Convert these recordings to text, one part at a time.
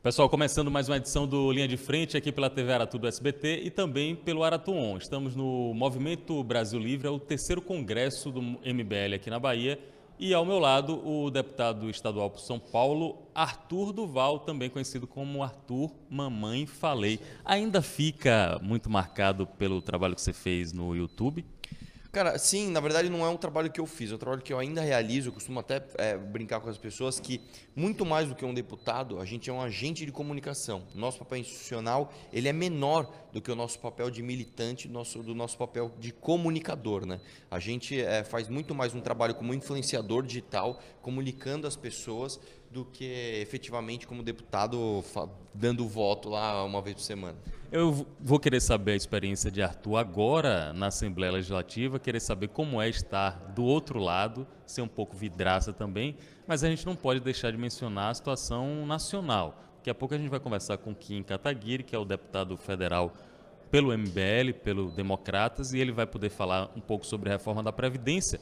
Pessoal, começando mais uma edição do Linha de Frente aqui pela TV Aratu do SBT e também pelo Aratu On. Estamos no Movimento Brasil Livre, é o terceiro congresso do MBL aqui na Bahia. E ao meu lado, o deputado estadual por São Paulo, Arthur Duval, também conhecido como Arthur Mamãe Falei. Ainda fica muito marcado pelo trabalho que você fez no YouTube? Cara, sim, na verdade não é um trabalho que eu fiz, é um trabalho que eu ainda realizo. Eu costumo até brincar com as pessoas que, muito mais do que um deputado, a gente é um agente de comunicação. O nosso papel institucional ele é menor do que o nosso papel de militante, do nosso papel de comunicador, né? A gente faz muito mais um trabalho como influenciador digital, comunicando as pessoas, do que efetivamente como deputado dando voto lá uma vez por semana. Eu vou querer saber a experiência de Arthur agora na Assembleia Legislativa, querer saber como é estar do outro lado, ser um pouco vidraça também, mas a gente não pode deixar de mencionar a situação nacional. Daqui a pouco a gente vai conversar com Kim Kataguiri, que é o deputado federal pelo MBL, pelo Democratas, e ele vai poder falar um pouco sobre a reforma da Previdência.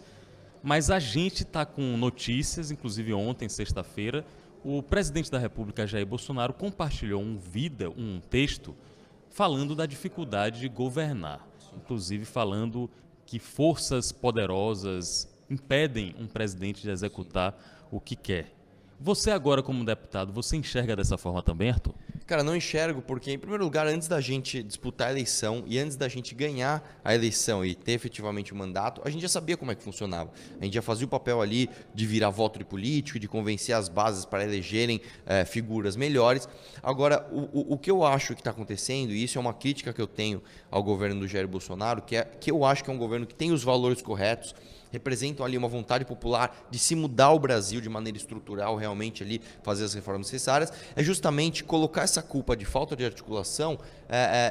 Mas a gente está com notícias, inclusive ontem, sexta-feira, o presidente da República, Jair Bolsonaro, compartilhou um texto falando da dificuldade de governar, inclusive falando que forças poderosas impedem um presidente de executar o que quer. Você agora, como deputado, você enxerga dessa forma também, Arthur? Cara, não enxergo porque, em primeiro lugar, antes da gente disputar a eleição e antes da gente ganhar a eleição e ter efetivamente o mandato, a gente já sabia como é que funcionava. A gente já fazia o papel ali de virar voto de político, de convencer as bases para elegerem figuras melhores. Agora, o que eu acho que está acontecendo, e isso é uma crítica que eu tenho ao governo do Jair Bolsonaro, que eu acho que é um governo que tem os valores corretos, representam ali uma vontade popular de se mudar o Brasil de maneira estrutural, realmente ali fazer as reformas necessárias, é justamente colocar essa culpa de falta de articulação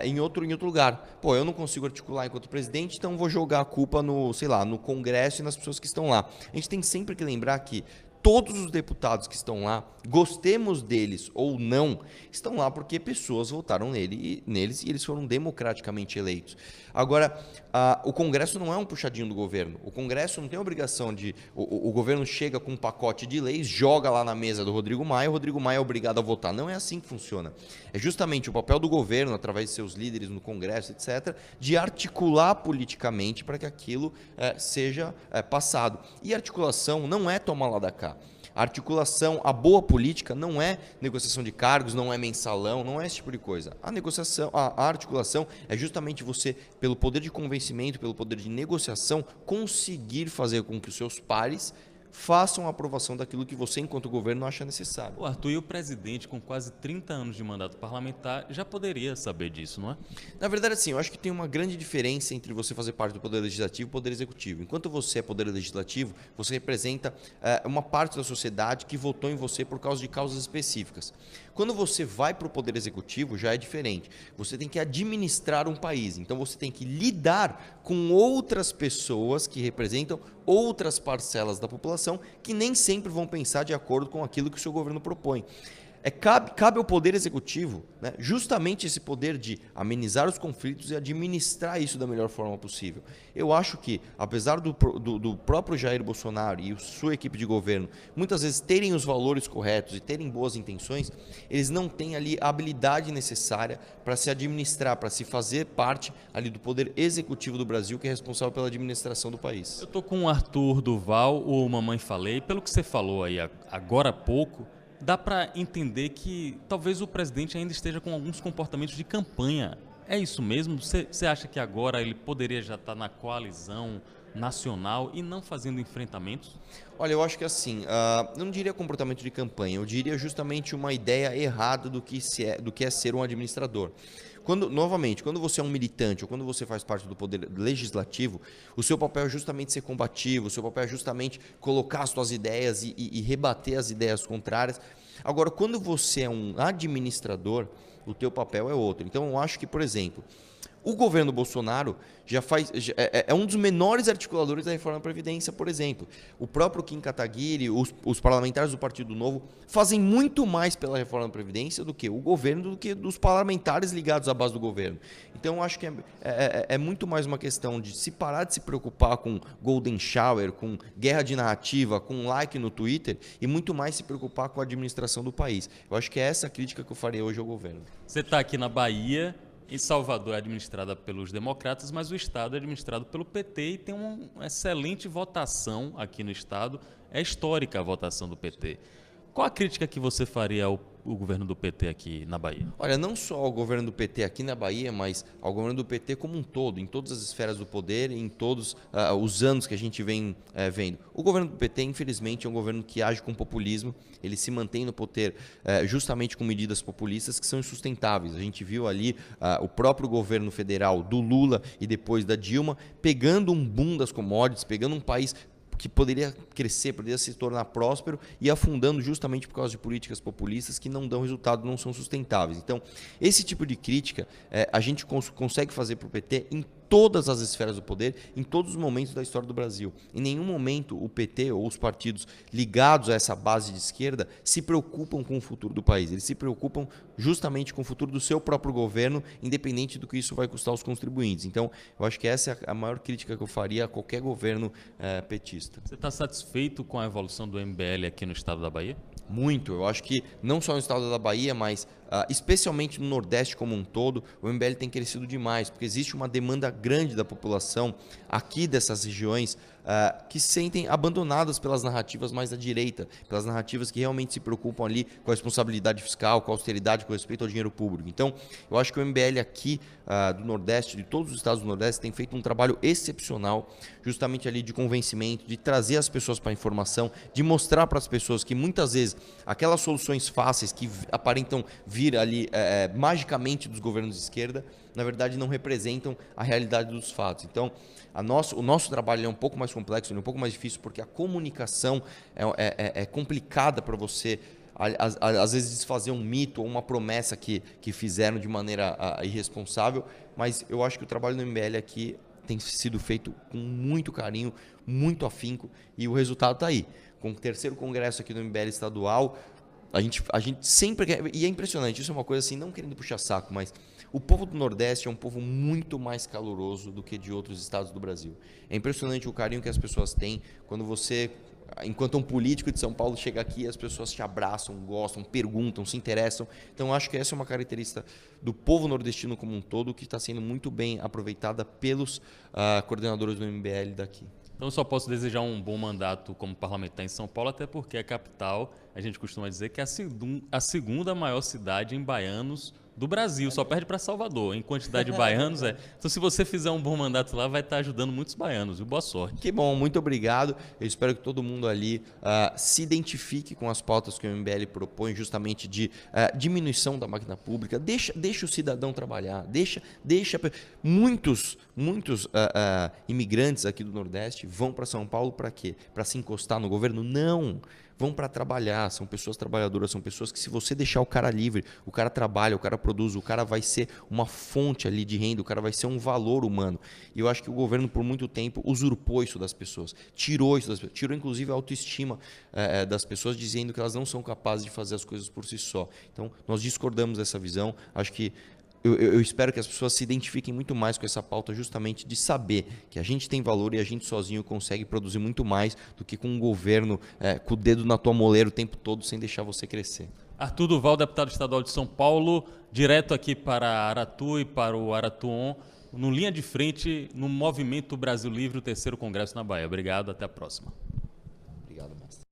em outro lugar. Pô, eu não consigo articular enquanto presidente, então vou jogar a culpa no, sei lá, no Congresso e nas pessoas que estão lá. A gente tem sempre que lembrar que todos os deputados que estão lá, gostemos deles ou não, estão lá porque pessoas votaram neles e eles foram democraticamente eleitos. Agora, o Congresso não é um puxadinho do governo. O Congresso não tem obrigação de... O governo chega com um pacote de leis, joga lá na mesa do Rodrigo Maia, o Rodrigo Maia é obrigado a votar. Não é assim que funciona. É justamente o papel do governo, através de seus líderes no Congresso, etc., de articular politicamente para que aquilo seja passado. E articulação não é tomar lá da cá. A articulação, a boa política não é negociação de cargos, não é mensalão, não é esse tipo de coisa. A negociação, a articulação é justamente você, pelo poder de convencimento, pelo poder de negociação, conseguir fazer com que os seus pares façam a aprovação daquilo que você, enquanto governo, acha necessário. O Arthur, e o presidente, com quase 30 anos de mandato parlamentar, já poderia saber disso, não é? Na verdade, assim, eu acho que tem uma grande diferença entre você fazer parte do Poder Legislativo e do Poder Executivo. Enquanto você é Poder Legislativo, você representa uma parte da sociedade que votou em você por causa de causas específicas. Quando você vai para o Poder Executivo, já é diferente. Você tem que administrar um país, então você tem que lidar com outras pessoas que representam outras parcelas da população que nem sempre vão pensar de acordo com aquilo que o seu governo propõe. Cabe ao Poder Executivo, né, justamente esse poder de amenizar os conflitos e administrar isso da melhor forma possível. Eu acho que, apesar do próprio Jair Bolsonaro e sua equipe de governo muitas vezes terem os valores corretos e terem boas intenções, eles não têm ali a habilidade necessária para se administrar, para se fazer parte ali do Poder Executivo do Brasil, que é responsável pela administração do país. Eu estou com o Arthur Duval, o Mamãe Falei. Pelo que você falou aí agora há pouco, dá para entender que talvez o presidente ainda esteja com alguns comportamentos de campanha. É isso mesmo? Você acha que agora ele poderia já estar na coalizão nacional e não fazendo enfrentamentos? Olha, eu acho que assim, eu não diria comportamento de campanha, eu diria justamente uma ideia errada do que é ser um administrador. Novamente, quando você é um militante ou quando você faz parte do Poder Legislativo, o seu papel é justamente ser combativo, o seu papel é justamente colocar as suas ideias e rebater as ideias contrárias. Agora, quando você é um administrador, o teu papel é outro. Então, eu acho que, por exemplo, O governo Bolsonaro é um dos menores articuladores da reforma da Previdência, por exemplo. O próprio Kim Kataguiri, os parlamentares do Partido Novo, fazem muito mais pela reforma da Previdência do que o governo, do que dos parlamentares ligados à base do governo. Então, eu acho que é muito mais uma questão de se parar de se preocupar com Golden Shower, com guerra de narrativa, com like no Twitter, e muito mais se preocupar com a administração do país. Eu acho que é essa a crítica que eu faria hoje ao governo. Você está aqui na Bahia. Em Salvador é administrada pelos democratas, mas o Estado é administrado pelo PT e tem uma excelente votação aqui no Estado. É histórica a votação do PT. Qual a crítica que você faria ao governo do PT aqui na Bahia? Olha, não só ao governo do PT aqui na Bahia, mas ao governo do PT como um todo, em todas as esferas do poder, em todos os anos que a gente vem vendo. O governo do PT, infelizmente, é um governo que age com populismo, ele se mantém no poder justamente com medidas populistas que são insustentáveis. A gente viu ali o próprio governo federal do Lula e depois da Dilma pegando um boom das commodities, pegando um país que poderia crescer, poderia se tornar próspero e afundando justamente por causa de políticas populistas que não dão resultado, não são sustentáveis. Então, esse tipo de crítica a gente consegue fazer para o PT em todas as esferas do poder, em todos os momentos da história do Brasil. Em nenhum momento o PT ou os partidos ligados a essa base de esquerda se preocupam com o futuro do país. Eles se preocupam justamente com o futuro do seu próprio governo, independente do que isso vai custar aos contribuintes. Então, eu acho que essa é a maior crítica que eu faria a qualquer governo petista. Você está satisfeito com a evolução do MBL aqui no estado da Bahia? Muito. Eu acho que não só no estado da Bahia, mas especialmente no Nordeste como um todo, o MBL tem crescido demais, porque existe uma demanda grande da população aqui dessas regiões que se sentem abandonadas pelas narrativas mais da direita, pelas narrativas que realmente se preocupam ali com a responsabilidade fiscal, com a austeridade, com respeito ao dinheiro público. Então, eu acho que o MBL aqui do Nordeste, de todos os estados do Nordeste, tem feito um trabalho excepcional, justamente ali de convencimento, de trazer as pessoas para a informação, de mostrar para as pessoas que muitas vezes aquelas soluções fáceis que aparentam vir ali magicamente dos governos de esquerda, na verdade não representam a realidade dos fatos. Então, o nosso trabalho é um pouco mais complexo, é um pouco mais difícil, porque a comunicação é complicada para você, às vezes, desfazer um mito ou uma promessa que fizeram de maneira irresponsável, mas eu acho que o trabalho do MBL aqui tem sido feito com muito carinho, muito afinco, e o resultado está aí. Com o 3º congresso aqui do MBL estadual, a gente sempre quer, e é impressionante, isso é uma coisa assim, não querendo puxar saco, mas o povo do Nordeste é um povo muito mais caloroso do que de outros estados do Brasil. É impressionante o carinho que as pessoas têm quando você, enquanto um político de São Paulo chega aqui, as pessoas te abraçam, gostam, perguntam, se interessam. Então, acho que essa é uma característica do povo nordestino como um todo, que está sendo muito bem aproveitada pelos coordenadores do MBL daqui. Então, eu só posso desejar um bom mandato como parlamentar em São Paulo, até porque a capital, a gente costuma dizer que é a segunda maior cidade em baianos do Brasil, só perde para Salvador, em quantidade de baianos. Então, se você fizer um bom mandato lá, vai estar ajudando muitos baianos, e boa sorte. Que bom, muito obrigado. Eu espero que todo mundo ali se identifique com as pautas que o MBL propõe, justamente de diminuição da máquina pública. Deixa o cidadão trabalhar, deixa muitos imigrantes aqui do Nordeste vão para São Paulo para quê? Para se encostar no governo? Não. Vão para trabalhar, são pessoas trabalhadoras, são pessoas que, se você deixar o cara livre, o cara trabalha, o cara produz, o cara vai ser uma fonte ali de renda, o cara vai ser um valor humano. E eu acho que o governo, por muito tempo, usurpou isso das pessoas, tirou isso das pessoas, tirou inclusive a autoestima das pessoas, dizendo que elas não são capazes de fazer as coisas por si só. Então, nós discordamos dessa visão, acho que eu espero que as pessoas se identifiquem muito mais com essa pauta, justamente de saber que a gente tem valor e a gente sozinho consegue produzir muito mais do que com um governo com o dedo na tua moleira o tempo todo sem deixar você crescer. Arthur Duval, deputado estadual de São Paulo, direto aqui para Aratu e para o Aratuon, no Linha de Frente, no Movimento Brasil Livre, o 3º Congresso na Bahia. Obrigado, até a próxima. Obrigado, mestre.